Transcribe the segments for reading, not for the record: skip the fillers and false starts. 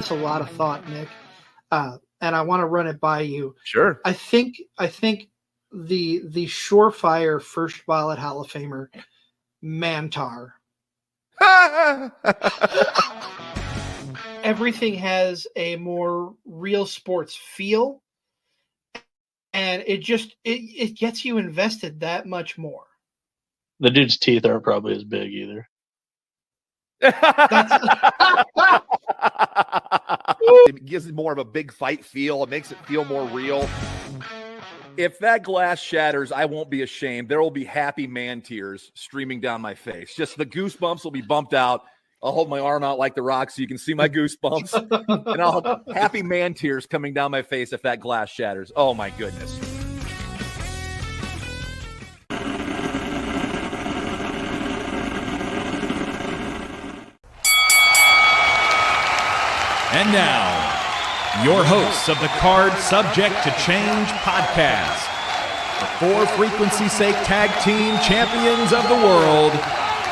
a lot of thought, Nick, and I want to run it by you. Sure. I think the surefire first ballot Hall of Famer, Mantar. Everything has a more real sports feel, and it gets you invested that much more. The dude's teeth aren't probably as big either. It gives it more of a big fight feel. It makes it feel more real. If that glass shatters, I won't be ashamed. There will be happy man tears streaming down my face. Just the goosebumps will be bumped out. I'll hold my arm out like The Rock so you can see my goosebumps. And I'll have happy man tears coming down my face if that glass shatters. Oh, my goodness. And now, your hosts of the Card Subject to Change podcast, the For Frequency's Sake Tag Team Champions of the World,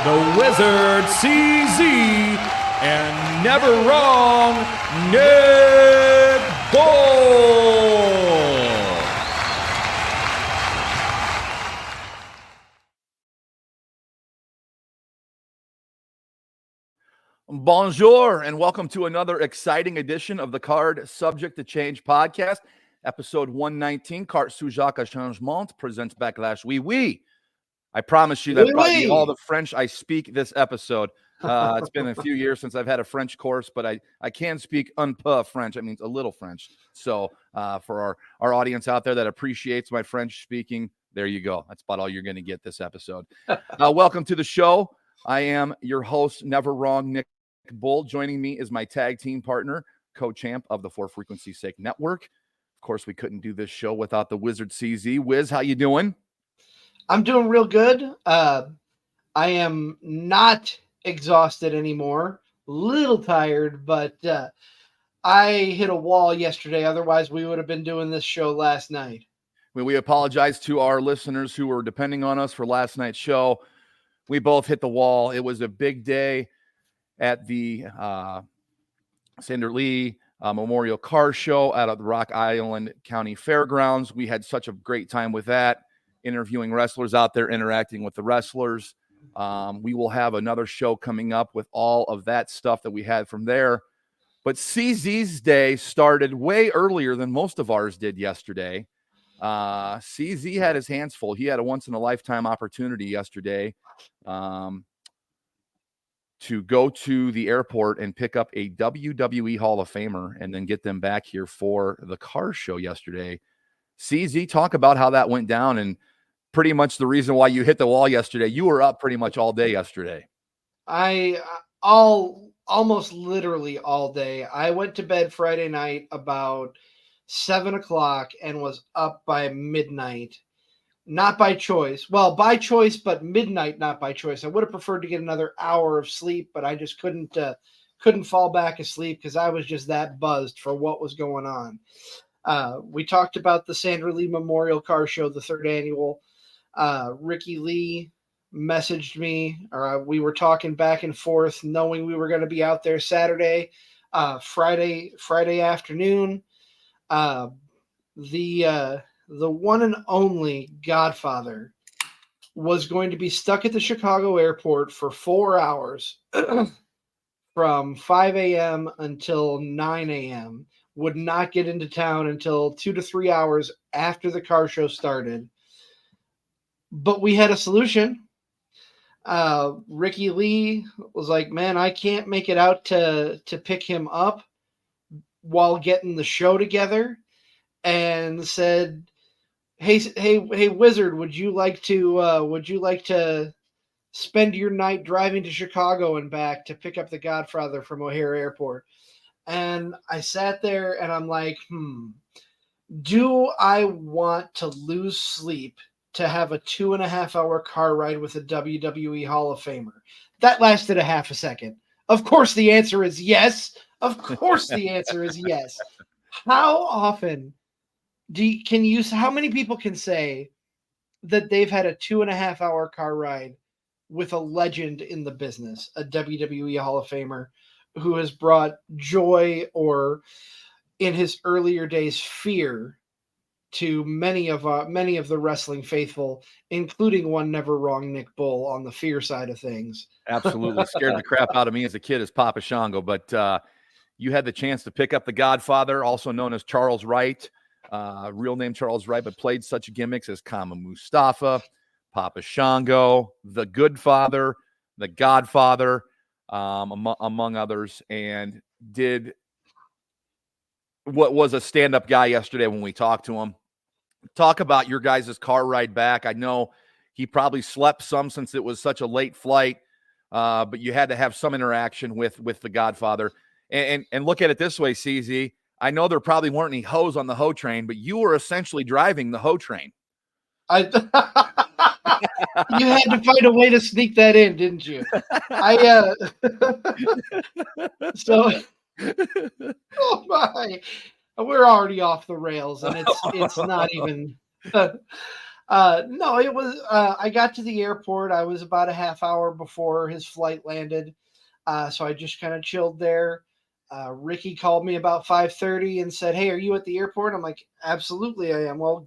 the Wizard CZ, and never wrong, Nick Bull. Bonjour, and welcome to another exciting edition of the Card Subject to Change podcast, episode 119. Carte, Sujette, Changement presents Backlash. Oui. I promise you that probably all the French I speak this episode. It's been a few years since I've had a French course, but I can speak un peu French. That means a little French. So for our audience out there that appreciates my French speaking, there you go. That's about all you're going to get this episode. Welcome to the show. I am your host, never wrong, Nick Bull. Joining me is my tag team partner, co-champ of the For Frequency's Sake Network. Of course, we couldn't do this show without the Wizard CZ. Wiz, how you doing? I'm doing real good. I am not exhausted anymore. Little tired, but I hit a wall yesterday. Otherwise, we would have been doing this show last night. We apologize to our listeners who were depending on us for last night's show. We both hit the wall. It was a big day at the Sander Lee Memorial Car Show out of the Rock Island County Fairgrounds. We had such a great time with that, interviewing wrestlers out there, interacting with the wrestlers. We will have another show coming up with all of that stuff that we had from there. But CZ's day started way earlier than most of ours did yesterday. CZ had his hands full. He had a once-in-a-lifetime opportunity yesterday to go to the airport and pick up a WWE Hall of Famer and then get them back here for the car show yesterday. CZ, talk about how that went down and pretty much the reason why you hit the wall yesterday. You were up pretty much all day yesterday. Almost literally all day. I went to bed Friday night about 7:00 and was up by midnight. Not by choice. Well, by choice, but midnight, not by choice. I would have preferred to get another hour of sleep, but I just couldn't fall back asleep because I was just that buzzed for what was going on. We talked about the Sander Lee Memorial Car Show, the third annual. Ricky Lee messaged me, or we were talking back and forth, knowing we were going to be out there Saturday, Friday afternoon. The one and only Godfather was going to be stuck at the Chicago airport for 4 hours from 5 a.m. until 9 a.m. Would not get into town until 2 to 3 hours after the car show started. But we had a solution. Ricky Lee was like, man, I can't make it out to pick him up while getting the show together, and said, Hey, Wizard, would you like to spend your night driving to Chicago and back to pick up the Godfather from O'Hare Airport? And I sat there and I'm like, do I want to lose sleep to have a 2.5-hour car ride with a WWE Hall of Famer? That lasted a half a second. Of course the answer is yes. How often how many people can say that they've had a 2.5-hour car ride with a legend in the business, a WWE Hall of Famer, who has brought joy, or in his earlier days, fear, to many of the wrestling faithful, including one never wrong Nick Bull on the fear side of things. Absolutely. Scared the crap out of me as a kid as Papa Shango. But you had the chance to pick up the Godfather, also known as Charles Wright, real name Charles Wright, but played such gimmicks as Kama Mustafa, Papa Shango, the Good Father, the Godfather, among others, and did what was a stand-up guy yesterday when we talked to him. Talk about your guys' car ride back. I know he probably slept some since it was such a late flight, but you had to have some interaction with the Godfather. And look at it this way, CZ. I know there probably weren't any hoes on the hoe train, but you were essentially driving the hoe train. You had to find a way to sneak that in, didn't you? So, oh my, we're already off the rails, and it's not even. No, it was. I got to the airport. I was about a half hour before his flight landed, so I just kind of chilled there. Ricky called me about 5:30 and said, "Hey, are you at the airport?" I'm like, "Absolutely, I am." Well,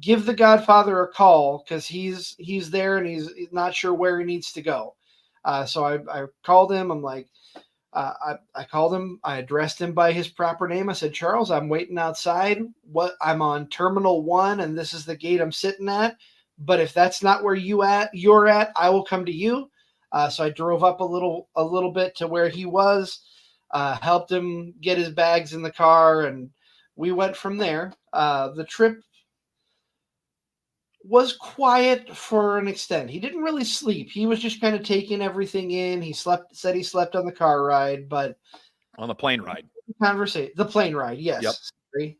give the Godfather a call, because he's there and he's not sure where he needs to go. So I called him. I'm like, I called him. I addressed him by his proper name. I said, "Charles, I'm waiting outside. I'm on Terminal 1, and this is the gate I'm sitting at. But if that's not where you're at, I will come to you." So I drove up a little bit to where he was, helped him get his bags in the car, and we went from there. The trip was quiet for an extent. He didn't really sleep. He was just kind of taking everything in. He said he slept on the car ride, but On the plane ride. the plane ride, yes. Yep. Sorry.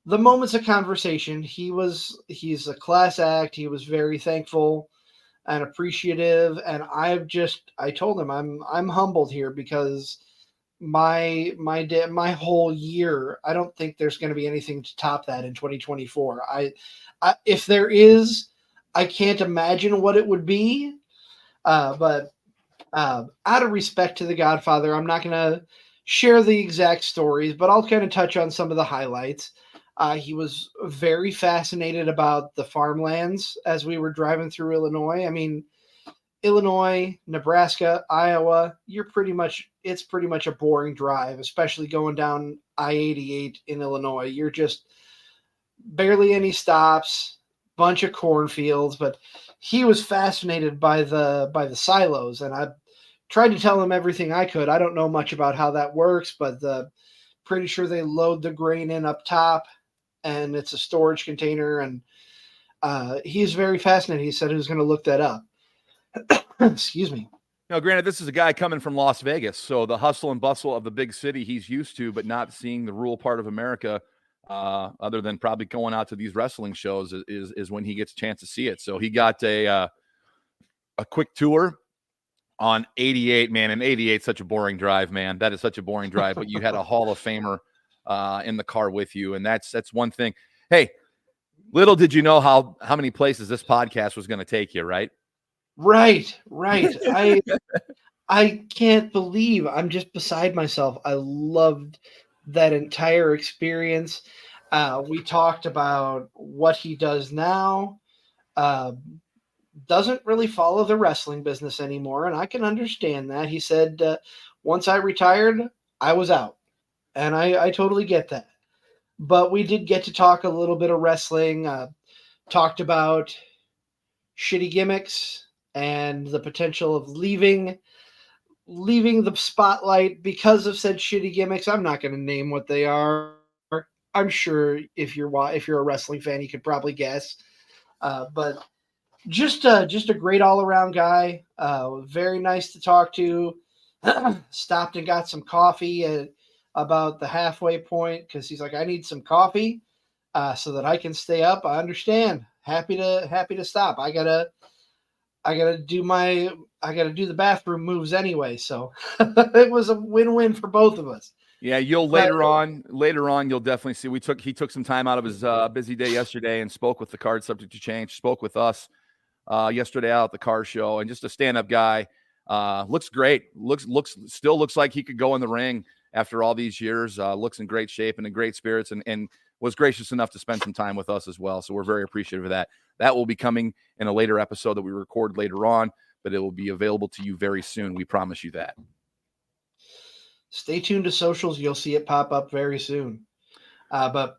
The moments of conversation, he's a class act. He was very thankful and appreciative, and I told him I'm humbled here, because my whole year, I don't think there's going to be anything to top that in 2024. If there is, I can't imagine what it would be. But out of respect to the Godfather, I'm not going to share the exact stories, but I'll kind of touch on some of the highlights. He was very fascinated about the farmlands as we were driving through Illinois. I mean, Illinois, Nebraska, Iowa, it's pretty much a boring drive, especially going down I-88 in Illinois. You're just barely any stops, bunch of cornfields, but he was fascinated by the silos, and I tried to tell him everything I could. I don't know much about how that works, but pretty sure they load the grain in up top, and it's a storage container, and he's very fascinated. He said he was going to look that up. Excuse me. Now, granted, this is a guy coming from Las Vegas, so the hustle and bustle of the big city he's used to, but not seeing the rural part of America, other than probably going out to these wrestling shows, is when he gets a chance to see it. So he got a quick tour on 88, man, and 88 such a boring drive, man. That is such a boring drive, but you had a Hall of Famer in the car with you, and that's one thing. Hey, little did you know how many places this podcast was going to take you, right? Right. I can't believe, I'm just beside myself. I loved that entire experience. We talked about what he does now. Doesn't really follow the wrestling business anymore, and I can understand that. He said, once I retired, I was out, and I totally get that. But we did get to talk a little bit of wrestling, talked about shitty gimmicks and the potential of leaving the spotlight because of said shitty gimmicks. I'm not going to name what they are. I'm sure if you're a wrestling fan, you could probably guess. But just a great all-around guy. Very nice to talk to. Stopped and got some coffee at about the halfway point, because he's like, I need some coffee so that I can stay up. I understand. Happy to stop. I gotta do the bathroom moves anyway. So it was a win-win for both of us. Yeah, later on you'll definitely see. He took some time out of his busy day yesterday and spoke with the Card Subject to Change, spoke with us yesterday out at the car show, and just a stand-up guy. Looks great. Still looks like he could go in the ring after all these years. Looks in great shape and in great spirits, and was gracious enough to spend some time with us as well. So we're very appreciative of that. That will be coming in a later episode that we record later on, but it will be available to you very soon. We promise you that. Stay tuned to socials. You'll see it pop up very soon. But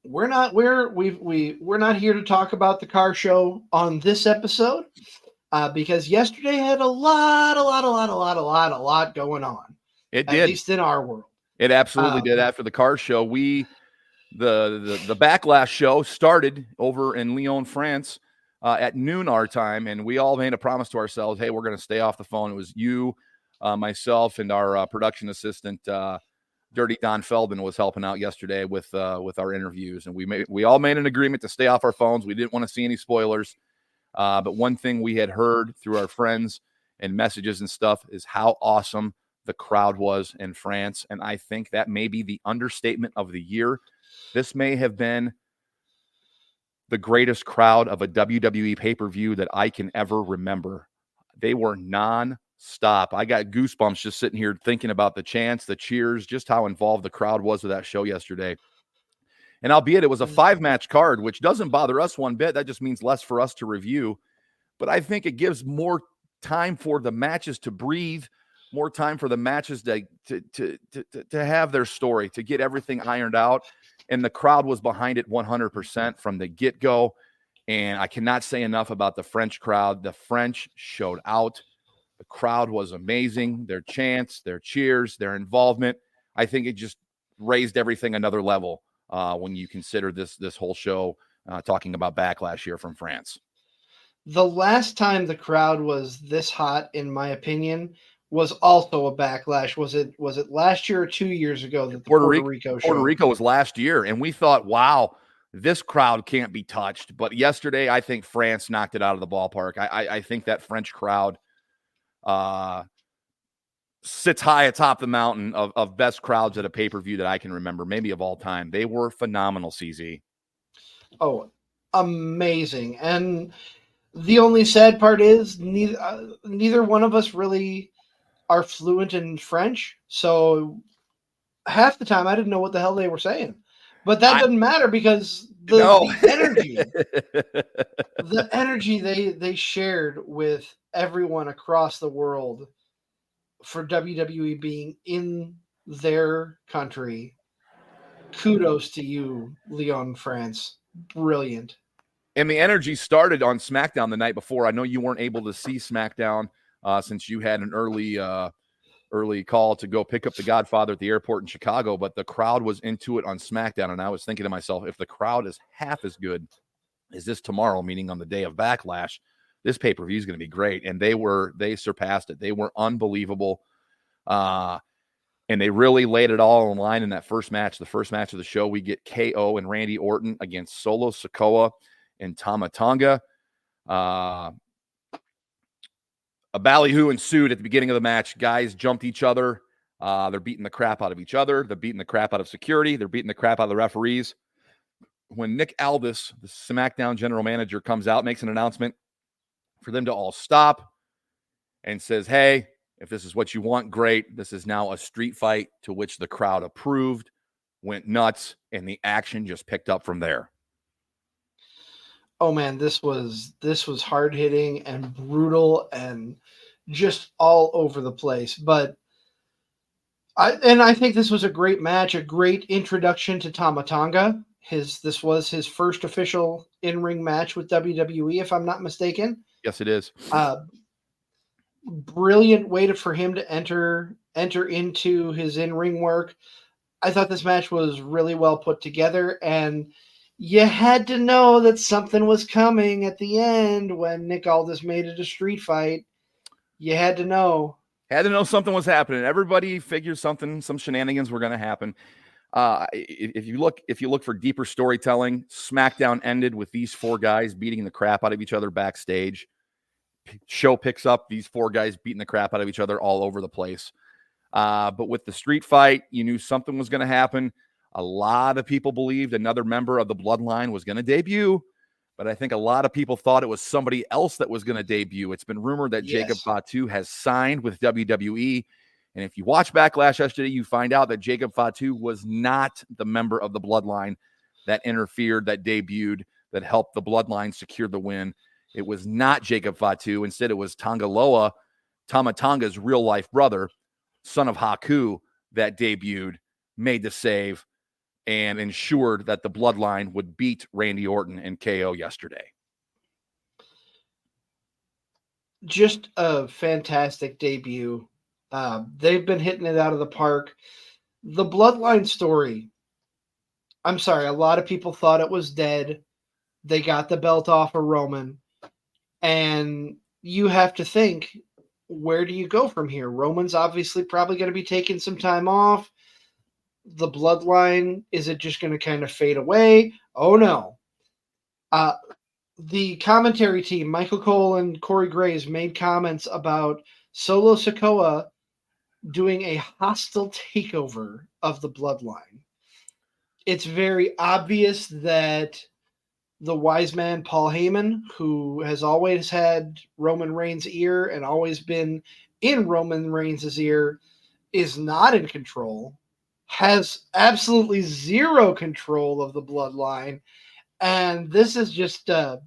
we're not here to talk about the car show on this episode because yesterday had a lot going on. It did, at least in our world. It absolutely did. After the car show, the Backlash show started over in Lyon, France, at noon our time, and we all made a promise to ourselves, hey, we're going to stay off the phone. It was you, myself, and our production assistant, Dirty Don Feldman, was helping out yesterday with our interviews, and we all made an agreement to stay off our phones. We didn't want to see any spoilers, but one thing we had heard through our friends and messages and stuff is how awesome the crowd was in France, and I think that may be the understatement of the year. This may have been the greatest crowd of a WWE pay-per-view that I can ever remember. They were non-stop. I got goosebumps just sitting here thinking about the chants, the cheers, just how involved the crowd was with that show yesterday. And albeit it was a 5-match card, which doesn't bother us one bit. That just means less for us to review. But I think it gives more time for the matches to breathe, more time for the matches to have their story, to get everything ironed out. And the crowd was behind it 100% from the get-go. And I cannot say enough about the French crowd. The French showed out. The crowd was amazing. Their chants, their cheers, their involvement. I think it just raised everything another level when you consider this whole show talking about Backlash here from France. The last time the crowd was this hot, in my opinion, was also a Backlash. Was it last year or 2 years ago that the Puerto Rico show? Puerto Rico was last year, and we thought, wow, this crowd can't be touched. But yesterday, I think France knocked it out of the ballpark. I think that French crowd sits high atop the mountain of best crowds at a pay-per-view that I can remember, maybe of all time. They were phenomenal, CZ. Oh, amazing. And the only sad part is neither one of us really are fluent in French, so half the time I didn't know what the hell they were saying. But that doesn't matter because the energy they shared with everyone across the world for WWE being in their country. Kudos to you, Lyon, France. Brilliant. And the energy started on SmackDown the night before. I know you weren't able to see SmackDown since you had an early call to go pick up the Godfather at the airport in Chicago, but the crowd was into it on SmackDown, and I was thinking to myself, if the crowd is half as good as this tomorrow, meaning on the day of Backlash, this pay-per-view is going to be great. And they surpassed it. They were unbelievable. And they really laid it all on the line in that first match. The first match of the show, we get KO and Randy Orton against Solo Sikoa and Tama Tonga. A ballyhoo ensued at the beginning of the match. Guys jumped each other. They're beating the crap out of each other. They're beating the crap out of security. They're beating the crap out of the referees. When Nick Aldis, the SmackDown general manager, comes out, makes an announcement for them to all stop and says, hey, if this is what you want, great. This is now a street fight, to which the crowd approved, went nuts, and the action just picked up from there. Oh man, this was hard hitting and brutal and just all over the place. But I think this was a great match, a great introduction to Tama Tonga. This was his first official in-ring match with WWE, if I'm not mistaken. Yes, it is. Brilliant way for him to enter into his in-ring work. I thought this match was really well put together, and you had to know that something was coming at the end when Nick Aldis made it a street fight. You had to know. Had to know something was happening. Everybody figured some shenanigans were going to happen. If you look for deeper storytelling, SmackDown ended with these four guys beating the crap out of each other backstage. Show picks up these four guys beating the crap out of each other all over the place. But with the street fight, you knew something was going to happen. A lot of people believed another member of the Bloodline was going to debut. but I think a lot of people thought it was somebody else that was going to debut. It's been rumored that Jacob Fatu has signed with WWE. And if you watch Backlash yesterday, you find out that Jacob Fatu was not the member of the Bloodline that interfered, that debuted, that helped the Bloodline secure the win. It was not Jacob Fatu. Instead, it was Tanga Loa, Tama Tonga's real-life brother, son of Haku, that debuted, made the save, and ensured that the Bloodline would beat Randy Orton and KO yesterday. Just a fantastic debut. They've been hitting it out of the park. The Bloodline story, I'm sorry, a lot of people thought it was dead. They got the belt off of Roman. And you have to think, where do you go from here? Roman's obviously probably going to be taking some time off. The Bloodline, is it just going to kind of fade away? Oh, no. The commentary team, Michael Cole and Corey Graves, made comments about Solo Sikoa doing a hostile takeover of the Bloodline. It's very obvious that the wise man Paul Heyman, who has always had Roman Reigns' ear and always been in Roman Reigns' ear, is not in control, has absolutely zero control of the Bloodline, and this is just they're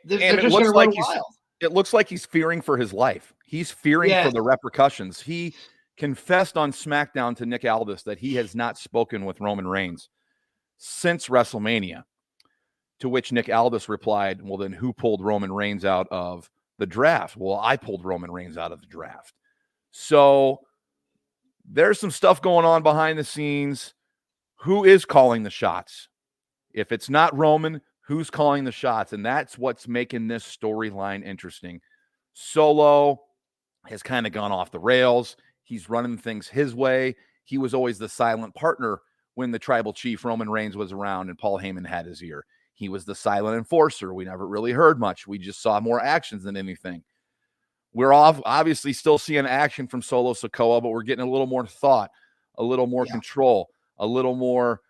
just going to run wild. It looks like he's fearing for his life. He's fearing for the repercussions. He confessed on SmackDown to Nick Aldis that he has not spoken with Roman Reigns since WrestleMania, to which Nick Aldis replied, well, then who pulled Roman Reigns out of the draft? Well, I pulled Roman Reigns out of the draft. So there's some stuff going on behind the scenes. Who is calling the shots? If it's not Roman, who's calling the shots? And that's what's making this storyline interesting. Solo has kind of gone off the rails. He's running things his way. He was always the silent partner when the tribal chief Roman Reigns was around and Paul Heyman had his ear. He was the silent enforcer. We never really heard much. We just saw more actions than anything. We're obviously still seeing action from Solo Sikoa, but we're getting a little more thought, a little more control, a little more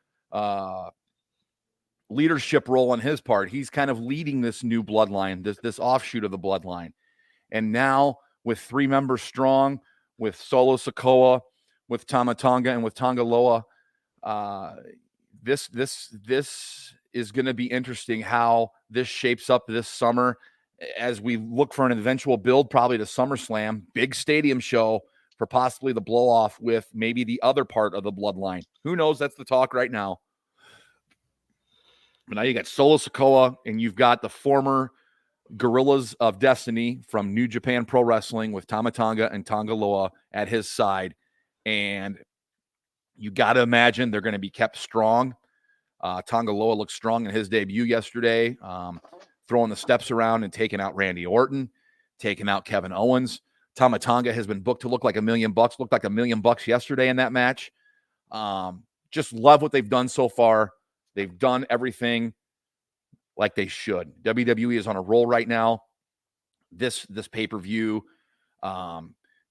leadership role on his part. He's kind of leading this new bloodline, this offshoot of the bloodline. And now with 3 members strong, with Solo Sikoa, with Tama Tonga, and with Tanga Loa, this is going to be interesting how this shapes up this summer as we look for an eventual build, probably to SummerSlam, big stadium show for possibly the blow off with maybe the other part of the bloodline. Who knows? That's the talk right now. But now you got Solo Sikoa, and you've got the former Gorillas of Destiny from New Japan Pro Wrestling with Tama Tonga and Tanga Loa at his side. And you got to imagine they're going to be kept strong. Tanga Loa looked strong in his debut yesterday, throwing the steps around and taking out Randy Orton, taking out Kevin Owens. Tama Tonga has been booked to look like $1 million, looked like $1 million yesterday in that match. Just love what they've done so far. They've done everything like they should. WWE is on a roll right now. This pay-per-view,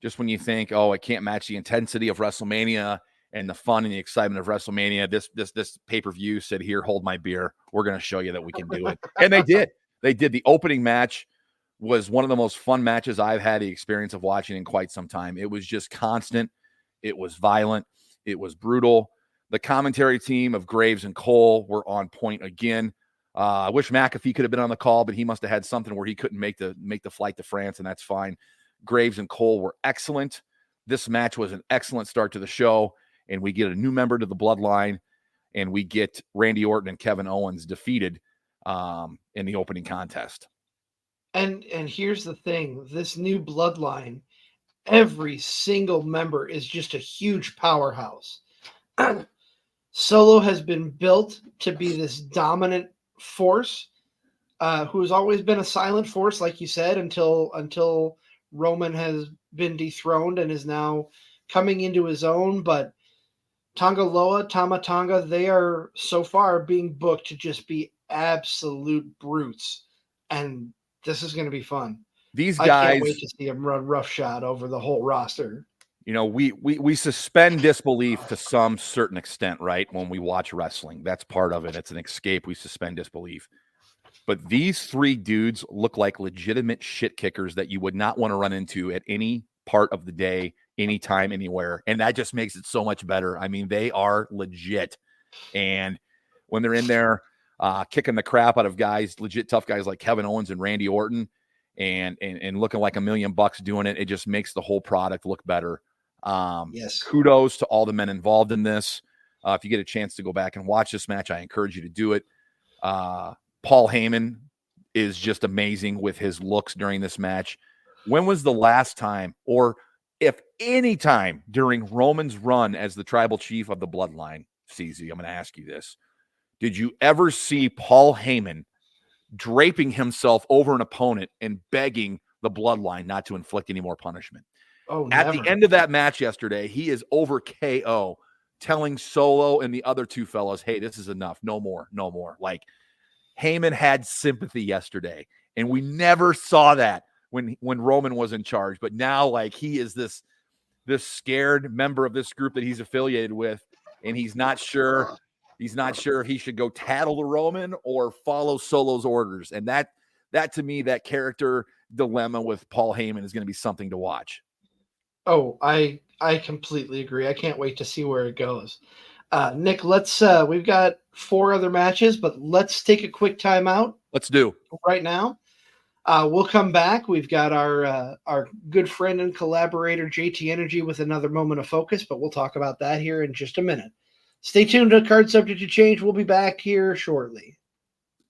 just when you think, oh, it can't match the intensity of WrestleMania and the fun and the excitement of WrestleMania, this pay-per-view said, here, hold my beer. We're going to show you that we can do it. And they did. They did. The opening match was one of the most fun matches I've had the experience of watching in quite some time. It was just constant. It was violent. It was brutal. The commentary team of Graves and Cole were on point again. I wish McAfee could have been on the call, but he must have had something where he couldn't make the flight to France, and that's fine. Graves and Cole were excellent. This match was an excellent start to the show, and we get a new member to the bloodline, and we get Randy Orton and Kevin Owens defeated in the opening contest. And here's the thing, this new bloodline, every single member is just a huge powerhouse. Solo has been built to be this dominant force, who has always been a silent force, like you said, until Roman has been dethroned and is now coming into his own. But Tanga Loa, Tama Tonga, they are so far being booked to just be absolute brutes. And this is going to be fun. These guys, I can't wait to see them run roughshod over the whole roster. You know, we suspend disbelief to some certain extent, right? When we watch wrestling, that's part of it. It's an escape. We suspend disbelief. But these three dudes look like legitimate shit kickers that you would not want to run into at any part of the day, anytime, anywhere. And that just makes it so much better. I mean, they are legit. And when they're in there kicking the crap out of guys, legit tough guys like Kevin Owens and Randy Orton, and looking like $1 million doing it, it just makes the whole product look better. Yes. Kudos to all the men involved in this. If you get a chance to go back and watch this match, I encourage you to do it. Paul Heyman is just amazing with his looks during this match. When was the last time, or if any time during Roman's run as the tribal chief of the bloodline, CZ, I'm going to ask you this. Did you ever see Paul Heyman draping himself over an opponent and begging the bloodline not to inflict any more punishment? Oh, At never. the end of that match yesterday, he is over KO, telling Solo and the other two fellows, hey, this is enough. No more. No more. Like, Heyman had sympathy yesterday, and we never saw that when Roman was in charge. But now, like, he is this scared member of this group that he's affiliated with, and he's not sure if he should go tattle to Roman or follow Solo's orders. And that to me, that character dilemma with Paul Heyman is going to be something to watch. Oh, I completely agree. I can't wait to see where it goes. Nick, let's we've got 4 other matches, but let's take a quick timeout Let's do. right now. We'll come back. We've got our good friend and collaborator JT Energy with another moment of focus, but we'll talk about that here in just a minute. Stay tuned to Card Subject to Change. We'll be back here shortly.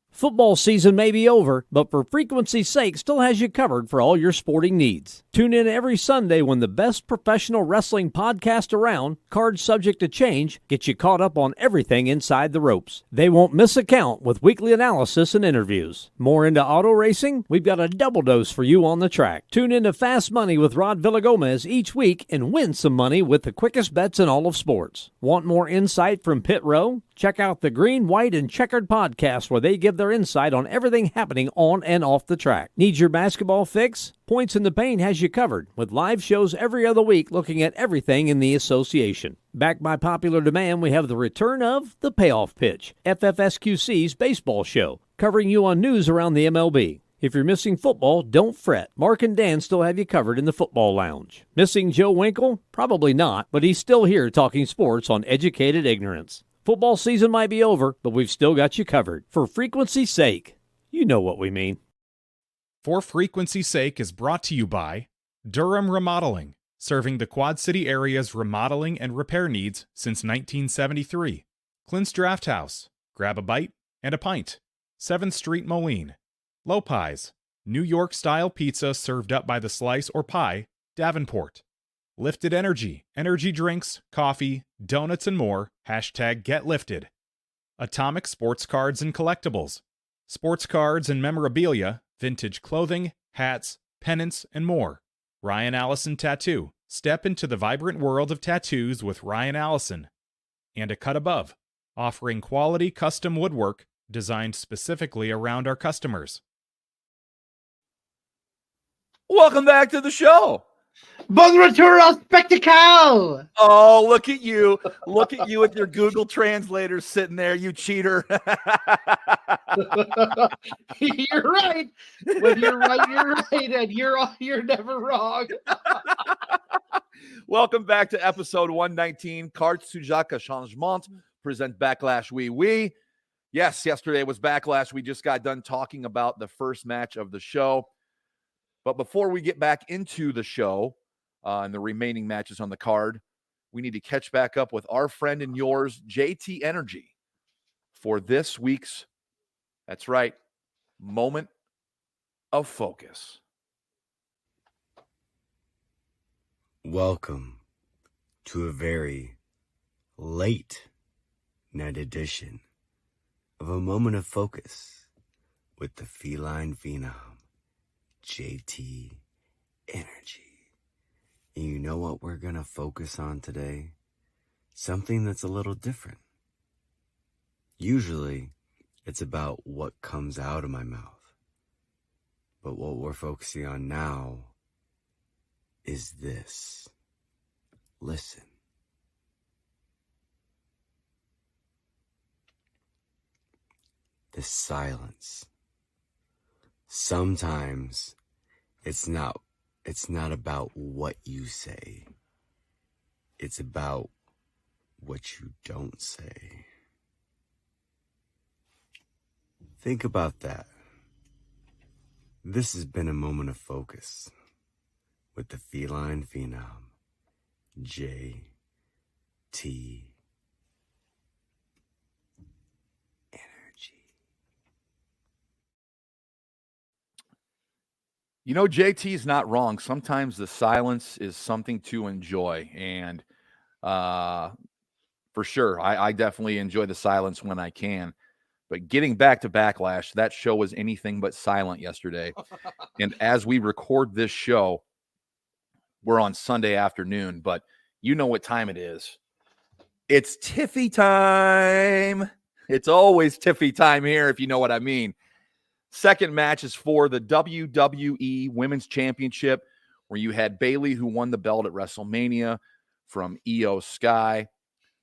Football season may be over, but for frequency's sake, still has you covered for all your sporting needs. Tune in every Sunday when the best professional wrestling podcast around, Card Subject to Change, gets you caught up on everything inside the ropes. They won't miss a count with weekly analysis and interviews. More into auto racing? We've got a double dose for you on the track. Tune in to Fast Money with Rod Villagomez each week and win some money with the quickest bets in all of sports. Want more insight from Pit Row? Check out the Green, White, and Checkered podcast where they give their insight on everything happening on and off the track. Need your basketball fix? Points in the Paint has you covered with live shows every other week looking at everything in the association. Backed by popular demand, we have the return of The Payoff Pitch, FFSQC's baseball show, covering you on news around the MLB. If you're missing football, don't fret. Mark and Dan still have you covered in the football lounge. Missing Joe Winkle? Probably not, but he's still here talking sports on Educated Ignorance. Football season might be over, but we've still got you covered. For frequency's sake, you know what we mean. For Frequency's Sake is brought to you by Durham Remodeling, serving the Quad City area's remodeling and repair needs since 1973. Clint's Draft House, grab a bite and a pint. 7th Street Moline. Lopez, New York-style pizza served up by the slice or pie, Davenport. Lifted Energy, energy drinks, coffee, donuts, and more. #GetLifted. Atomic Sports Cards and Collectibles. Sports cards and memorabilia, vintage clothing, hats, pennants, and more. Ryan Allison Tattoo. Step into the vibrant world of tattoos with Ryan Allison. And A Cut Above, offering quality custom woodwork designed specifically around our customers. Welcome back to the show. Bon retour au spectacle! Oh, look at you. Look at you with your Google Translator sitting there, you cheater. You're right. When you're right, you're right, and you're never wrong. Welcome back to episode 119. Carte, Sujette, Changement present Backlash Oui. Yes, yesterday was Backlash. We just got done talking about the first match of the show. But before we get back into the show and the remaining matches on the card, we need to catch back up with our friend and yours, JT Energy, for this week's, that's right, moment of focus. Welcome to a very late night edition of a moment of focus with the feline phenom, JT Energy. And you know what we're going to focus on today? Something that's a little different. Usually, it's about what comes out of my mouth. But what we're focusing on now is this. Listen. The silence Sometimes it's not about what you say. It's about what you don't say. Think about that. This has been a moment of focus with the feline phenom, JT Energy. You know, JT's not wrong. Sometimes the silence is something to enjoy. And for sure, I definitely enjoy the silence when I can. But getting back to Backlash, that show was anything but silent yesterday. And as we record this show, we're on Sunday afternoon, but you know what time it is. It's Tiffy time. It's always Tiffy time here, if you know what I mean. Second match is for the WWE Women's Championship, where you had Bayley, who won the belt at WrestleMania from Io Sky,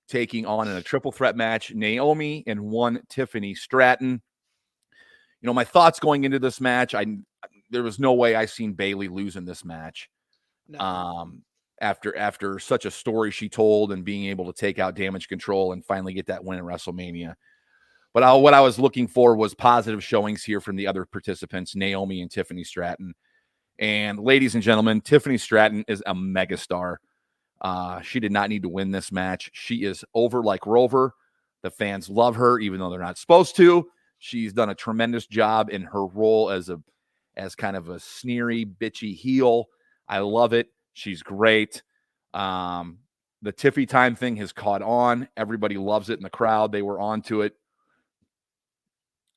taking on in a triple threat match, Naomi and one Tiffany Stratton. You know, my thoughts going into this match, there was no way I seen Bayley lose in this match. No. After such a story she told and being able to take out Damage Control and finally get that win at WrestleMania. But what I was looking for was positive showings here from the other participants, Naomi and Tiffany Stratton. And ladies and gentlemen, Tiffany Stratton is a megastar. She did not need to win this match. She is over like Rover. The fans love her, even though they're not supposed to. She's done a tremendous job in her role as kind of a sneery, bitchy heel. I love it. She's great. The Tiffy time thing has caught on. Everybody loves it in the crowd. They were onto it.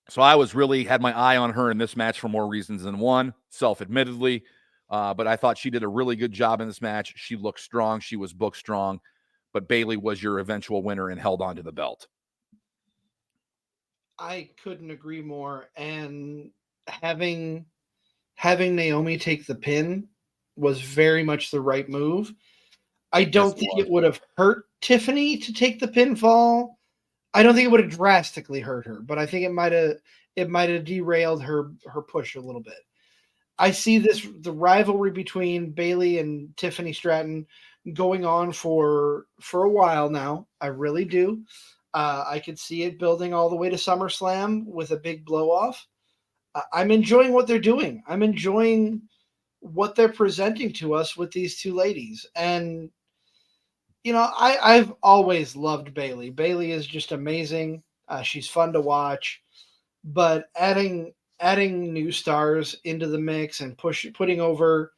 So I had my eye on her in this match for more reasons than one, self-admittedly. But I thought she did a really good job in this match. She looked strong. She was booked strong. But Bayley was your eventual winner and held on to the belt. I couldn't agree more. And having Naomi take the pin was very much the right move. I don't think it would have hurt Tiffany to take the pinfall. I don't think it would have drastically hurt her, but I think it might have derailed her push a little bit. I see the rivalry between Bayley and Tiffany Stratton going on for a while now. I really do. I could see it building all the way to SummerSlam with a big blow off. I'm enjoying what they're doing. I'm enjoying what they're presenting to us with these two ladies. And, you know, I've always loved Bayley. Bayley is just amazing. She's fun to watch. But adding new stars into the mix and putting over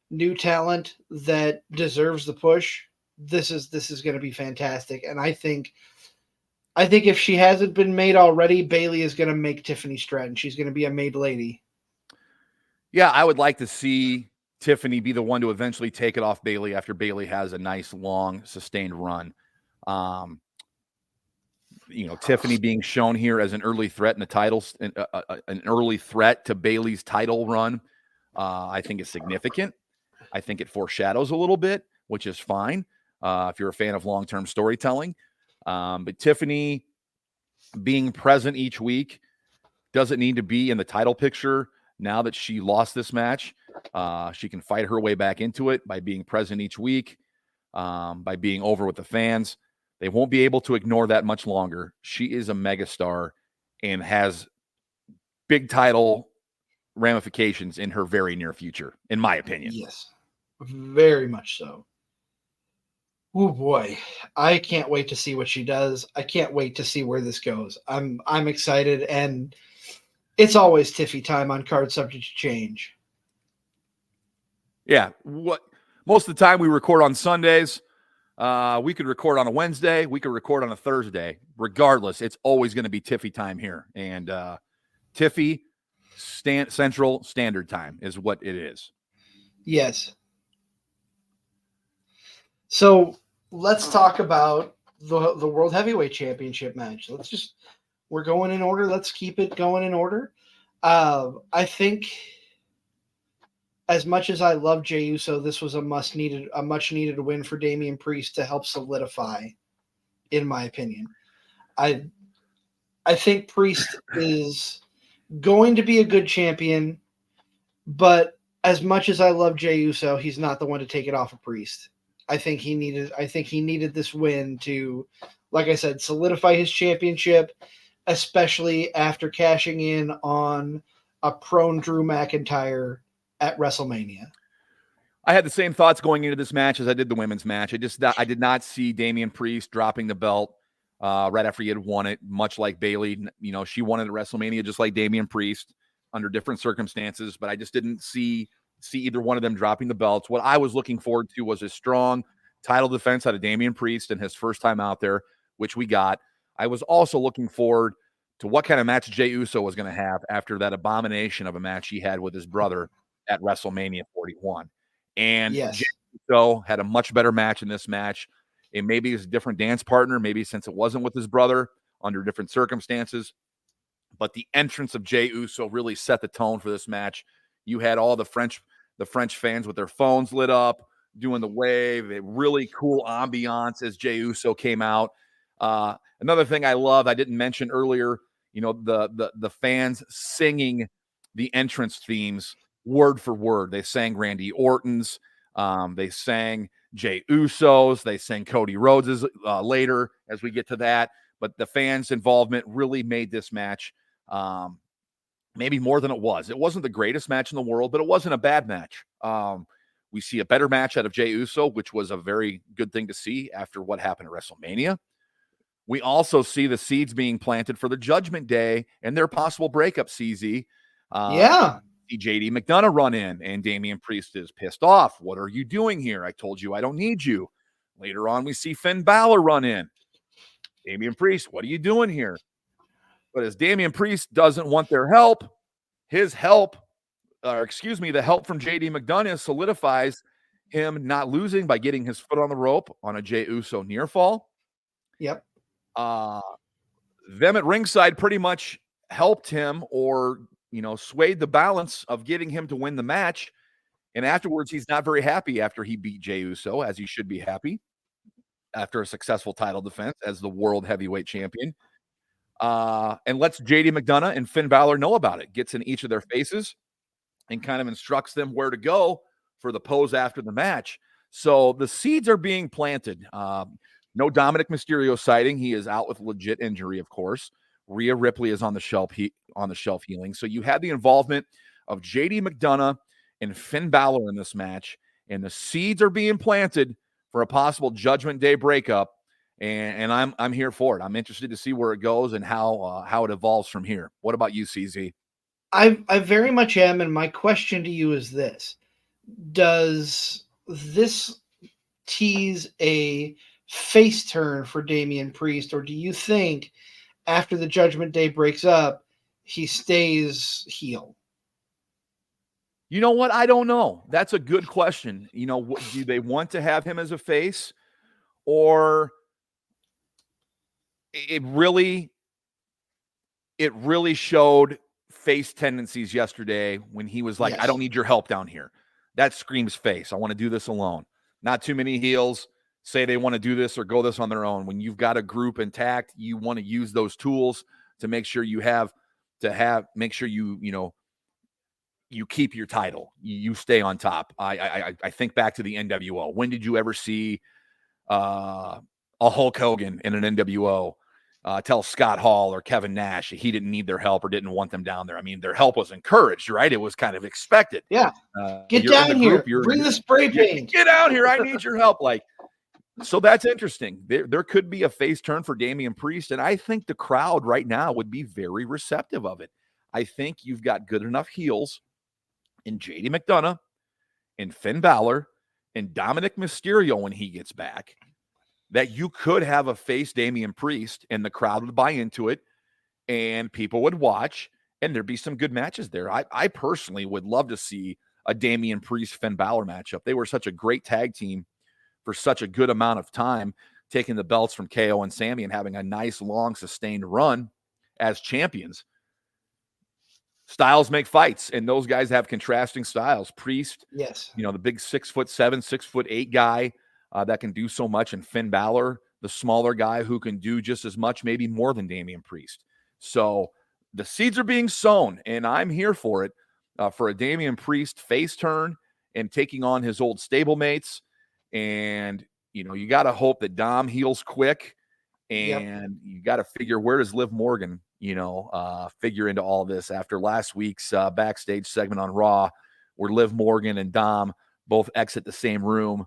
new talent that deserves the push, this is going to be fantastic. And I think if she hasn't been made already, Bayley is going to make Tiffany Stratton. She's going to be a made lady. Yeah, I would like to see Tiffany be the one to eventually take it off Bayley after Bayley has a nice, long, sustained run. You know, Tiffany being shown here as an early threat in the titles, an early threat to Bayley's title run, I think is significant. I think it foreshadows a little bit, which is fine if you're a fan of long-term storytelling. But Tiffany being present each week doesn't need to be in the title picture. Now that she lost this match, she can fight her way back into it by being present each week, by being over with the fans. They won't be able to ignore that much longer. She is a megastar and has big title ramifications in her very near future, in my opinion. Yes, very much so. Oh boy, I can't wait to see what she does. I can't wait to see where this goes. I'm excited, and it's always Tiffy time on Card Subject to Change. Yeah, most of the time we record on Sundays. We could record on a Wednesday. We could record on a Thursday. Regardless, it's always going to be Tiffy time here. And Tiffy Central Standard Time is what it is. Yes. So let's talk about the World Heavyweight Championship match. We're going in order. Let's keep it going in order. I think, as much as I love Jey Uso, this was a much needed win for Damian Priest to help solidify, in my opinion. I think Priest is going to be a good champion, but as much as I love Jey Uso, he's not the one to take it off of Priest. I think he needed this win to, like I said, solidify his championship, especially after cashing in on a prone Drew McIntyre at WrestleMania. I had the same thoughts going into this match as I did the women's match. I did not see Damian Priest dropping the belt right after he had won it, much like Bayley. You know, she won it at WrestleMania just like Damian Priest under different circumstances, but I just didn't see either one of them dropping the belts. What I was looking forward to was a strong title defense out of Damian Priest in his first time out there, which we got. I was also looking forward to what kind of match Jey Uso was going to have after that abomination of a match he had with his brother at WrestleMania 41. And Yes. Jey Uso had a much better match in this match. And maybe it's a different dance partner, maybe since it wasn't with his brother under different circumstances. But the entrance of Jey Uso really set the tone for this match. You had all the French fans with their phones lit up, doing the wave, a really cool ambiance as Jey Uso came out. Another thing I love, I didn't mention earlier, you know, the fans singing the entrance themes word for word. They sang Randy Orton's, they sang Jey Uso's, they sang Cody Rhodes's later as we get to that. But the fans' involvement really made this match maybe more than it was. It wasn't the greatest match in the world, but it wasn't a bad match. We see a better match out of Jey Uso, which was a very good thing to see after what happened at WrestleMania. We also see the seeds being planted for the Judgment Day and their possible breakup, CZ. Yeah. See JD McDonough run in, and Damian Priest is pissed off. What are you doing here? I told you I don't need you. Later on, we see Finn Balor run in. Damian Priest, what are you doing here? But as Damian Priest doesn't want their help, the help from JD McDonough solidifies him not losing by getting his foot on the rope on a Jey Uso near fall. Yep. Them at ringside pretty much helped him, or swayed the balance of getting him to win the match. And afterwards, he's not very happy after he beat Jey Uso, as he should be happy after a successful title defense as the world heavyweight champion. And lets JD McDonough and Finn Balor know about it, gets in each of their faces and kind of instructs them where to go for the pose after the match. So the seeds are being planted. No Dominic Mysterio sighting. He is out with legit injury, of course. Rhea Ripley is on the shelf healing. So you had the involvement of JD McDonough and Finn Balor in this match, and the seeds are being planted for a possible Judgment Day breakup. And I'm here for it. I'm interested to see where it goes and how it evolves from here. What about you, CZ? I very much am, and my question to you is this: does this tease a face turn for Damian Priest, or do you think after the Judgment Day breaks up, he stays heel? You know what? I don't know. That's a good question. Do they want to have him as a face, or it really showed face tendencies yesterday when he was like, Yes. I don't need your help down here. That screams face. I want to do this alone. Not too many heels say they want to do this or go this on their own. When you've got a group intact, you want to use those tools to make sure you make sure you keep your title. You stay on top. I think back to the NWO. When did you ever see a Hulk Hogan in an NWO tell Scott Hall or Kevin Nash he didn't need their help or didn't want them down there? I mean, their help was encouraged, right? It was kind of expected. Yeah. Get You're in down the group, here. Bring the spray paint. Get out here. I need your help. So that's interesting. There could be a face turn for Damian Priest, and I think the crowd right now would be very receptive of it. I think you've got good enough heels in JD McDonough and Finn Balor and Dominic Mysterio when he gets back that you could have a face Damian Priest and the crowd would buy into it and people would watch and there'd be some good matches there. I personally would love to see a Damian Priest Finn Balor matchup. They were such a great tag team for such a good amount of time, taking the belts from KO and Sammy and having a nice, long, sustained run as champions. Styles make fights, and those guys have contrasting styles. Priest, Yes. the big 6'7", 6'8" guy that can do so much, and Finn Balor, the smaller guy who can do just as much, maybe more than Damian Priest. So the seeds are being sown, and I'm here for it, for a Damian Priest face turn and taking on his old stablemates. And, you got to hope that Dom heals quick, and you got to figure, where does Liv Morgan, figure into all this after last week's backstage segment on Raw, where Liv Morgan and Dom both exit the same room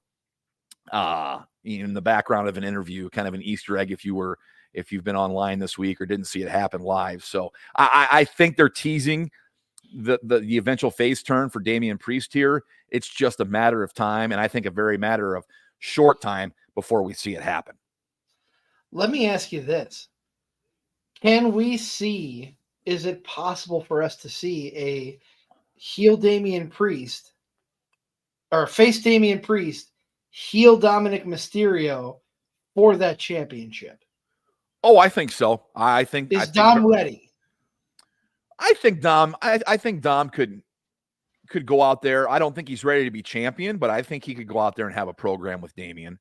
in the background of an interview, kind of an Easter egg if you've been online this week or didn't see it happen live. So I think they're teasing the eventual face turn for Damian Priest here. It's just a matter of time, and I think a very matter of short time before we see it happen. Let me ask you this. Is it possible for us to see a heel Damian Priest or face Damian Priest, heel Dominic Mysterio for that championship? Oh, I think so. Is Dom ready? I think Dom could go out there. I don't think he's ready to be champion, but I think he could go out there and have a program with Damian,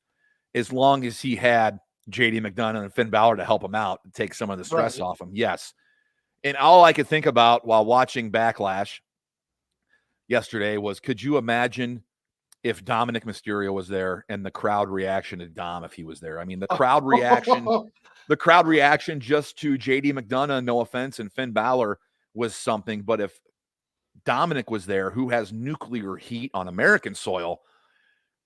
as long as he had JD McDonough and Finn Balor to help him out and take some of the stress off him. Yes. And all I could think about while watching Backlash yesterday was, could you imagine if Dominic Mysterio was there and the crowd reaction to Dom if he was there? I mean, the crowd reaction just to JD McDonough, no offense, and Finn Balor was something. But if Dominic was there, who has nuclear heat on American soil,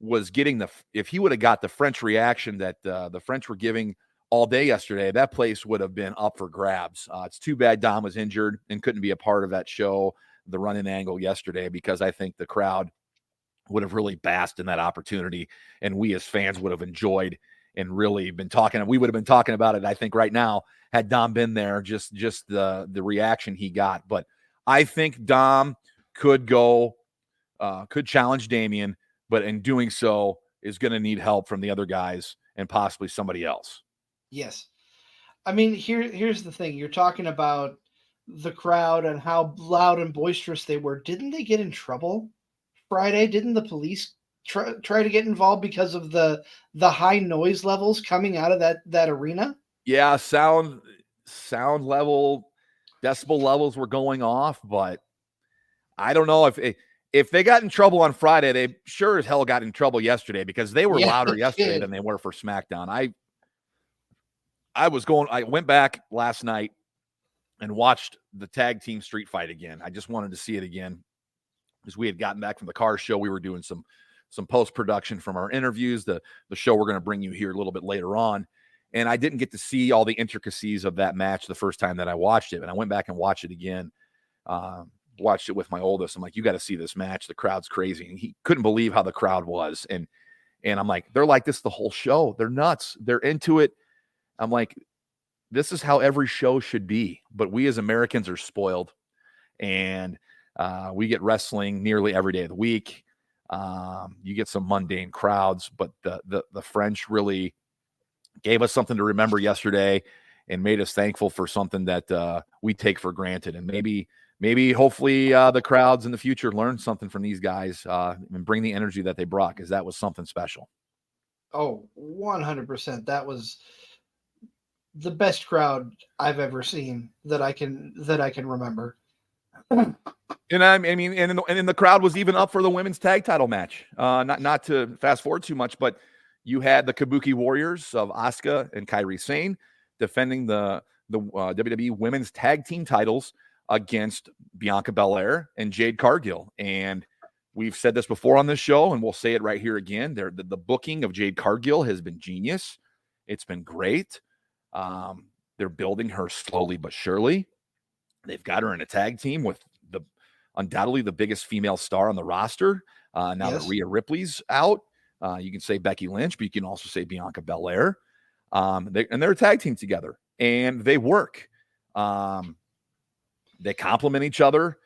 was getting if he would have got the French reaction that the French were giving all day yesterday, that place would have been up for grabs. It's too bad Dom was injured and couldn't be a part of that show, the run-in angle yesterday, because I think the crowd would have really basked in that opportunity, and we as fans would have enjoyed and really been talking. We would have been talking about it, I think, right now, had Dom been there, just the reaction he got. But I think Dom could challenge Damian, but in doing so is going to need help from the other guys and possibly somebody else. Yes. I mean, here's the thing. You're talking about the crowd and how loud and boisterous they were. Didn't they get in trouble Friday? Didn't the police try to get involved because of the high noise levels coming out of that arena? Yeah, sound level, decibel levels were going off, but I don't know if they got in trouble on Friday, they sure as hell got in trouble yesterday, because they were louder yesterday than they were for SmackDown. I went back last night and watched the tag team street fight again. I just wanted to see it again, because we had gotten back from the car show. We were doing some post-production from our interviews, the show we're going to bring you here a little bit later on. And I didn't get to see all the intricacies of that match the first time that I watched it. And I went back and watched it again. Watched it with my oldest. I'm like, you got to see this match. The crowd's crazy. And he couldn't believe how the crowd was. And I'm like, they're like this the whole show. They're nuts. They're into it. I'm like, this is how every show should be. But we as Americans are spoiled. And we get wrestling nearly every day of the week. You get some mundane crowds, but the French really gave us something to remember yesterday and made us thankful for something that we take for granted. And maybe hopefully the crowds in the future learn something from these guys and bring the energy that they brought, because that was something special. Oh, 100%. That was the best crowd I've ever seen that I can remember. And I mean, and the crowd was even up for the women's tag title match. Not to fast forward too much, but you had the Kabuki Warriors of Asuka and Kairi Sane defending the WWE women's tag team titles against Bianca Belair and Jade Cargill. And we've said this before on this show, and we'll say it right here again. The booking of Jade Cargill has been genius. It's been great. They're building her slowly but surely. They've got her in a tag team with undoubtedly the biggest female star on the roster. Now that Rhea Ripley's out, you can say Becky Lynch, but you can also say Bianca Belair. They're a tag team together, and they work. They complement each other.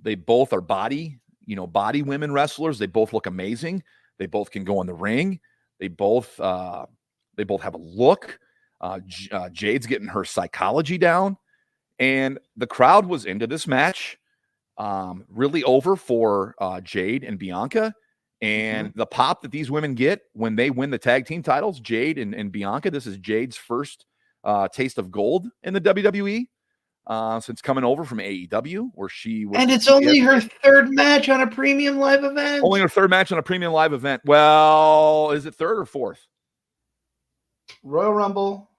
They both are body women wrestlers. They both look amazing. They both can go in the ring. They both have a look. Jade's getting her psychology down, and the crowd was into this match. Really over for Jade and Bianca, and the pop that these women get when they win the tag team titles, Jade and Bianca. This is Jade's first taste of gold in the WWE. since coming over from AEW, where she was. And it's only her third match on a premium live event. Only her third match on a premium live event. Well, is it third or fourth? Royal Rumble.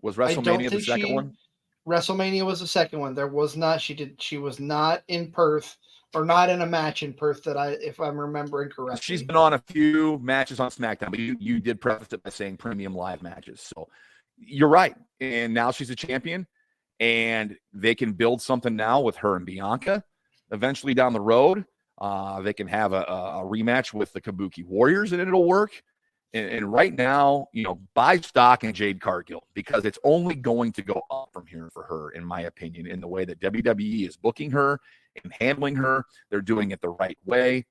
Was WrestleMania the second one? WrestleMania was the second one. There was not. She was not in Perth, or not in a match in Perth if I'm remembering correctly. She's been on a few matches on SmackDown, but you did preface it by saying premium live matches. So you're right. And now she's a champion, and they can build something now with her and Bianca. Eventually down the road, they can have a rematch with the Kabuki Warriors, and it'll work. And right now, buy stock in Jade Cargill, because it's only going to go up from here for her, in my opinion, in the way that WWE is booking her and handling her. They're doing it the right way.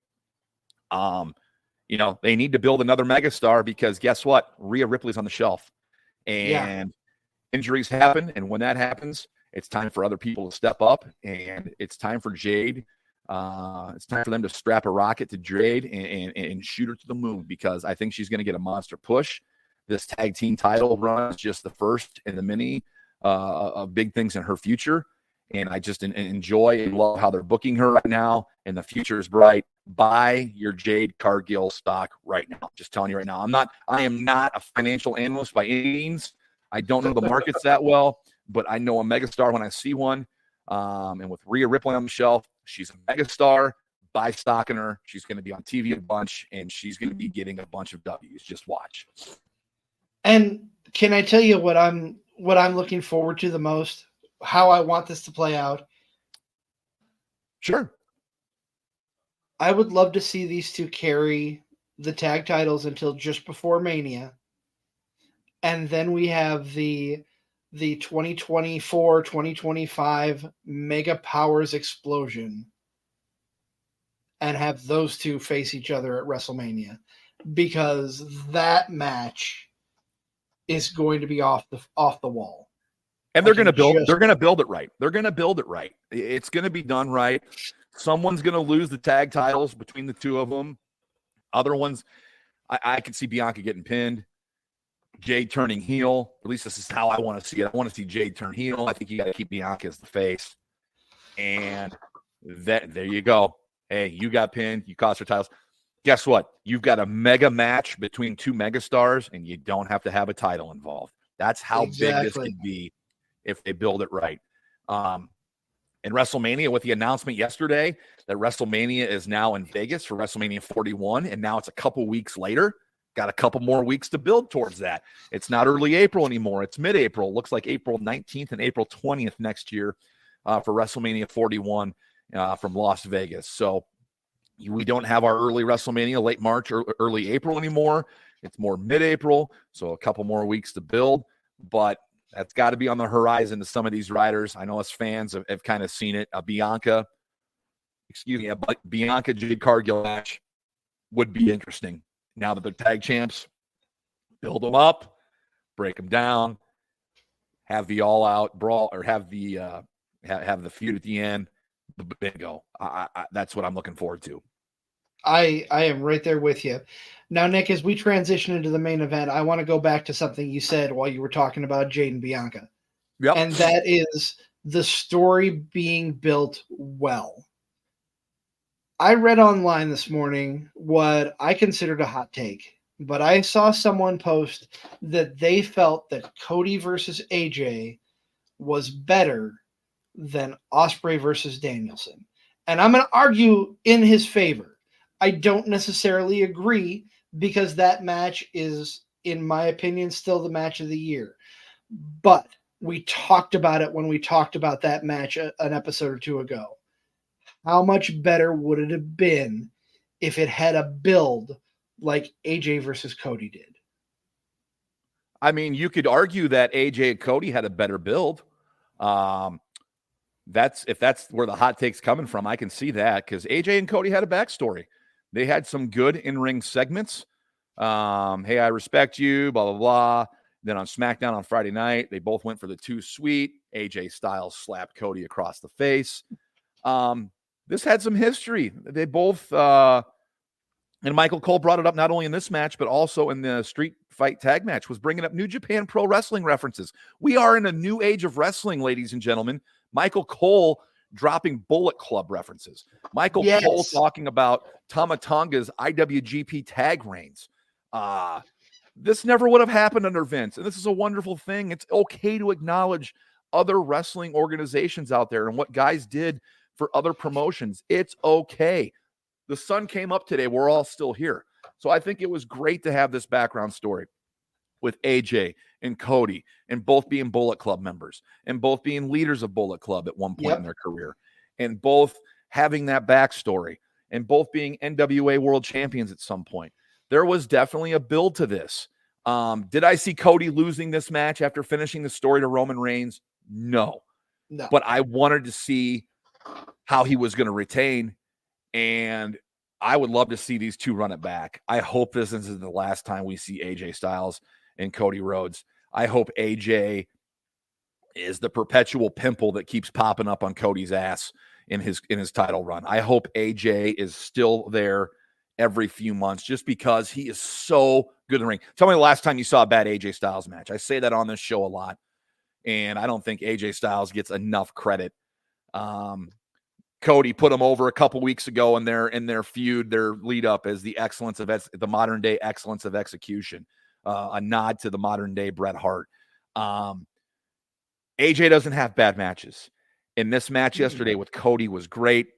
They need to build another megastar, because guess what? Rhea Ripley's on the shelf, and injuries happen. And when that happens, it's time for other people to step up, and it's time for Jade. It's time for them to strap a rocket to Jade and shoot her to the moon, because I think she's going to get a monster push. This tag team title run is just the first in the many of big things in her future. And I just enjoy and love how they're booking her right now, and the future is bright. Buy your Jade Cargill stock right now. Just telling you right now. I am not a financial analyst by any means. I don't know the markets that well, but I know a megastar when I see one. And with Rhea Ripley on the shelf, she's a megastar. Buy stock in her. She's going to be on TV a bunch, and she's going to be getting a bunch of W's. Just watch. And can I tell you what I'm looking forward to the most? How I want this to play out? Sure. I would love to see these two carry the tag titles until just before Mania. And then we have the 2024-2025 Mega Powers explosion, and have those two face each other at WrestleMania, because that match is going to be off the wall. And they're going to build it right. They're going to build it right. It's going to be done right. Someone's going to lose the tag titles between the two of them. Other ones, I can see Bianca getting pinned. Jade turning heel. At least this is how I want to see it. I want to see Jade turn heel. I think you got to keep Bianca as the face. And there you go. Hey, you got pinned. You cost her titles. Guess what? You've got a mega match between two megastars, and you don't have to have a title involved. That's how big this can be if they build it right. And WrestleMania, with the announcement yesterday that WrestleMania is now in Vegas for WrestleMania 41, and now it's a couple weeks later. Got a couple more weeks to build towards that. It's not early April anymore. It's mid-April. Looks like April 19th and April 20th next year for WrestleMania 41 from Las Vegas. So we don't have our early WrestleMania, late March or early April anymore. It's more mid-April, so a couple more weeks to build. But that's got to be on the horizon to some of these riders. I know us fans have kind of seen it. Bianca Jade Cargill match would be interesting. Now that they're tag champs, build them up, break them down, have the all-out brawl, or have the have the feud at the end. Bingo. That's what I'm looking forward to. I am right there with you. Now, Nick, as we transition into the main event, I want to go back to something you said while you were talking about Jade and Bianca. Yep. And that is the story being built well. I read online this morning what I considered a hot take, but I saw someone post that they felt that Cody versus AJ was better than Ospreay versus Danielson. And I'm going to argue in his favor. I don't necessarily agree, because that match is, in my opinion, still the match of the year. But we talked about it when we talked about that match an episode or two ago. How much better would it have been if it had a build like AJ versus Cody did? I mean, you could argue that AJ and Cody had a better build. If that's where the hot take's coming from, I can see that, because AJ and Cody had a backstory. They had some good in-ring segments. Hey, I respect you, blah, blah, blah. Then on SmackDown on Friday night, they both went for the too sweet. AJ Styles slapped Cody across the face. This had some history. They both And Michael Cole brought it up not only in this match, but also in the street fight tag match, was bringing up New Japan Pro Wrestling references. We are in a new age of wrestling, ladies and gentlemen. Michael Cole dropping Bullet Club references. Michael Cole talking about Tama Tonga's IWGP tag reigns. This never would have happened under Vince, and this is a wonderful thing. It's okay to acknowledge other wrestling organizations out there and what guys did for other promotions. It's okay. The sun came up today. We're all still here. So I think it was great to have this background story with AJ and Cody, and both being Bullet Club members, and both being leaders of Bullet Club at one point in their career, and both having that backstory, and both being NWA World Champions at some point. There was definitely a build to this. Did I see Cody losing this match after finishing the story to Roman Reigns? No. But I wanted to see how he was going to retain, and I would love to see these two run it back. I hope this isn't the last time we see AJ Styles and Cody Rhodes. I hope AJ is the perpetual pimple that keeps popping up on Cody's ass in his title run. I hope AJ is still there every few months, just because he is so good in the ring. Tell me the last time you saw a bad AJ Styles match. I say that on this show a lot, and I don't think AJ Styles gets enough credit. Cody put him over a couple weeks ago in their feud, their lead up, as the excellence of the modern day excellence of execution, a nod to the modern day Bret Hart. AJ doesn't have bad matches. In this match yesterday with Cody was great.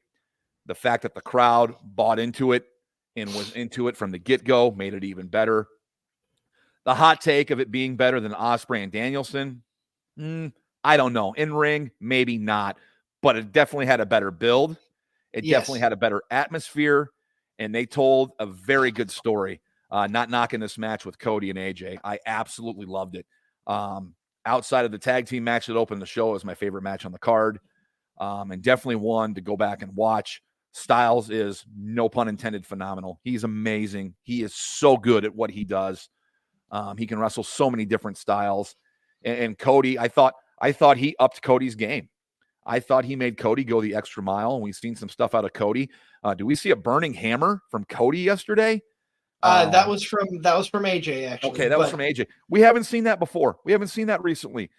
The fact that the crowd bought into it and was into it from the get-go made it even better. The hot take of it being better than Ospreay and Danielson, I don't know. In ring, maybe not, but it definitely had a better build. It definitely had a better atmosphere, and they told a very good story. Not knocking this match with Cody and AJ. I absolutely loved it. Outside of the tag team match that opened the show, it was my favorite match on the card, and definitely one to go back and watch. Styles is, no pun intended, phenomenal. He's amazing. He is so good at what he does. He can wrestle so many different styles. And Cody, I thought he upped Cody's game. I thought he made Cody go the extra mile, and we've seen some stuff out of Cody. Do we see a burning hammer from Cody yesterday? That was from AJ, actually. Okay, that was from AJ. We haven't seen that before. We haven't seen that recently.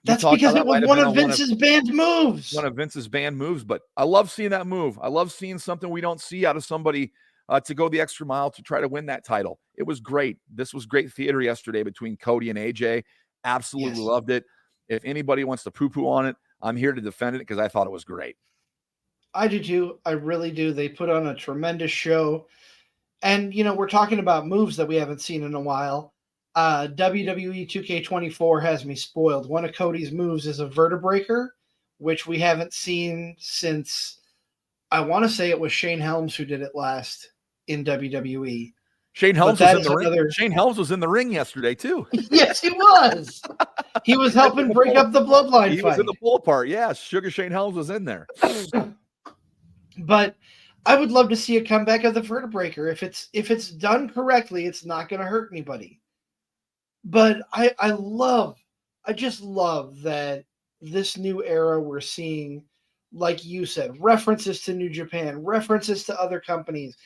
That's because it was one of Vince's banned moves. One of Vince's banned moves, but I love seeing that move. I love seeing something we don't see out of somebody to go the extra mile to try to win that title. It was great. This was great theater yesterday between Cody and AJ. Absolutely loved it. If anybody wants to poo-poo on it, I'm here to defend it because I thought it was great. I do too. I really do. They put on a tremendous show. And, we're talking about moves that we haven't seen in a while. WWE 2K24 has me spoiled. One of Cody's moves is a vertebreaker, which we haven't seen since, I want to say it was Shane Helms who did it last in WWE. Shane Helms was in the ring. Shane Helms was in the ring yesterday too. Yes, he was. He was helping break up the bloodline fight. He was in the pull apart. Yes, Sugar Shane Helms was in there. But I would love to see a comeback of the vertebreaker. If it's done correctly, it's not going to hurt anybody. But I just love that this new era we're seeing, like you said, references to New Japan, references to other companies.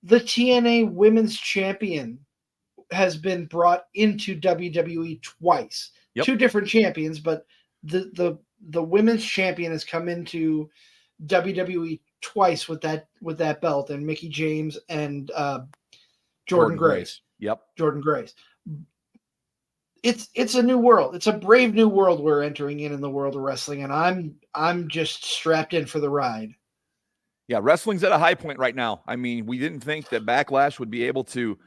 The TNA Women's Champion has been brought into WWE twice. Yep. Two different champions, but the Women's Champion has come into WWE twice with that belt, and Mickie James and Jordan Grace. Yep. Jordan Grace. It's a new world. It's a brave new world we're entering in the world of wrestling, and I'm just strapped in for the ride. Yeah, wrestling's at a high point right now. I mean, we didn't think that Backlash would be able to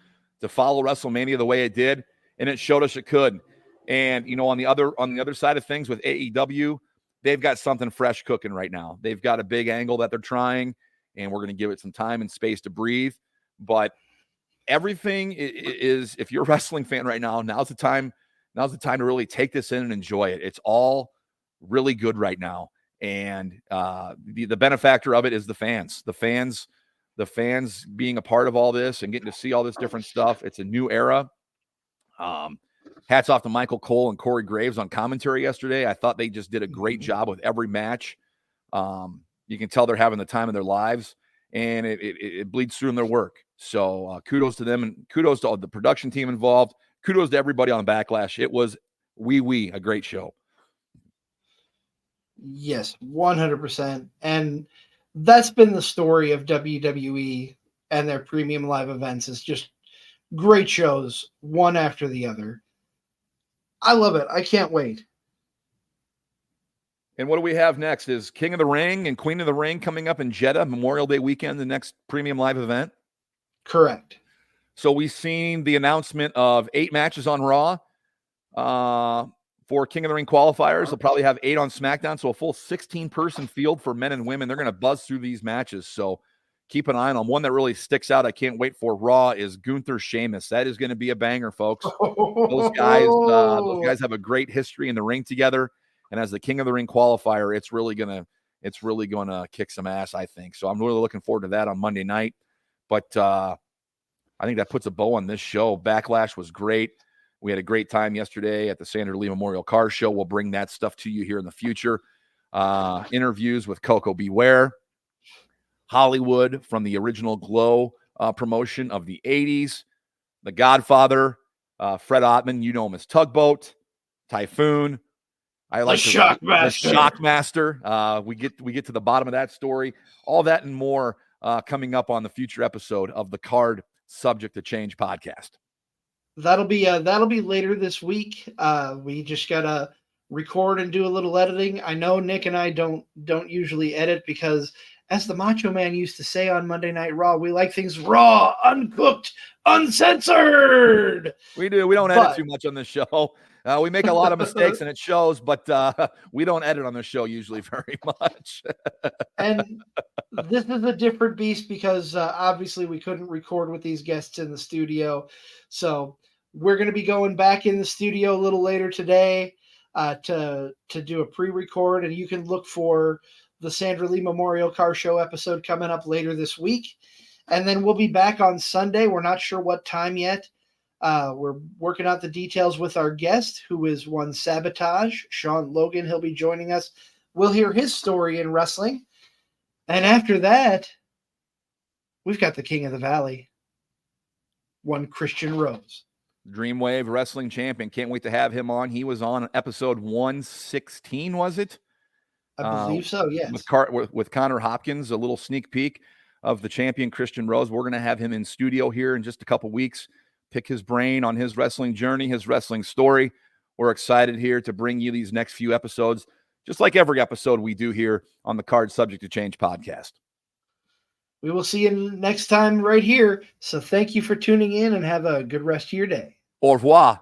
follow WrestleMania the way it did, and it showed us it could. And on the other side of things with AEW, they've got something fresh cooking right now. They've got a big angle that they're trying, and we're going to give it some time and space to breathe. But everything is, if you're a wrestling fan right now, now's the time to really take this in and enjoy it. It's all really good right now. And the benefactor of it is the fans being a part of all this and getting to see all this different stuff. It's a new era. Hats off to Michael Cole and Corey Graves on commentary yesterday. I thought they just did a great job with every match. You can tell they're having the time of their lives. and it bleeds through in their work. So kudos to them, and kudos to all the production team involved. Kudos to everybody on Backlash. It was a great show. Yes, 100%. And that's been the story of WWE and their premium live events, is just great shows, one after the other. I love it. I can't wait. And what do we have next? Is King of the Ring and Queen of the Ring coming up in Jeddah, Memorial Day weekend, the next premium live event? Correct. So we've seen the announcement of 8 matches on Raw for King of the Ring qualifiers. They'll probably have 8 on SmackDown, so a full 16-person field for men and women. They're going to buzz through these matches, so keep an eye on them. One that really sticks out, I can't wait for Raw, is Gunther Sheamus. That is going to be a banger, folks. Those guys have a great history in the ring together, and as the King of the Ring qualifier, it's really gonna kick some ass, I think. So I'm really looking forward to that on Monday night. But I think that puts a bow on this show. Backlash was great. We had a great time yesterday at the Sandra Lee Memorial Car Show. We'll bring that stuff to you here in the future. Interviews with Coco Beware, Hollywood from the original Glow promotion of the 80s, The Godfather, Fred Ottman, you know him as Tugboat, Typhoon. I like the Shockmaster. We get to the bottom of that story. All that and more coming up on the future episode of the Card Subject to Change podcast. That'll be later this week. We just gotta record and do a little editing. I know Nick and I don't usually edit because, as the Macho Man used to say on Monday Night Raw, we like things raw, uncooked, uncensored. We do. We don't edit too much on this show. We make a lot of mistakes and it shows, but we don't edit on this show usually very much. And this is a different beast because obviously we couldn't record with these guests in the studio. So we're going to be going back in the studio a little later today to do a pre-record, and you can look for the Sandra Lee Memorial Car Show episode coming up later this week. And then we'll be back on Sunday. We're not sure what time yet. We're working out the details with our guest, who is one Sabotage, Sean Logan. He'll be joining us. We'll hear his story in wrestling. And after that, we've got the King of the Valley, one Christian Rose. Dreamwave Wrestling Champion. Can't wait to have him on. He was on episode 116, was it? I believe so, yes. With Connor Hopkins, a little sneak peek of the champion Christian Rose. We're going to have him in studio here in just a couple weeks. Pick his brain on his wrestling journey, his wrestling story. We're excited here to bring you these next few episodes, just like every episode we do here on the Card Subject to Change podcast. We will see you next time right here. So thank you for tuning in and have a good rest of your day. Au revoir.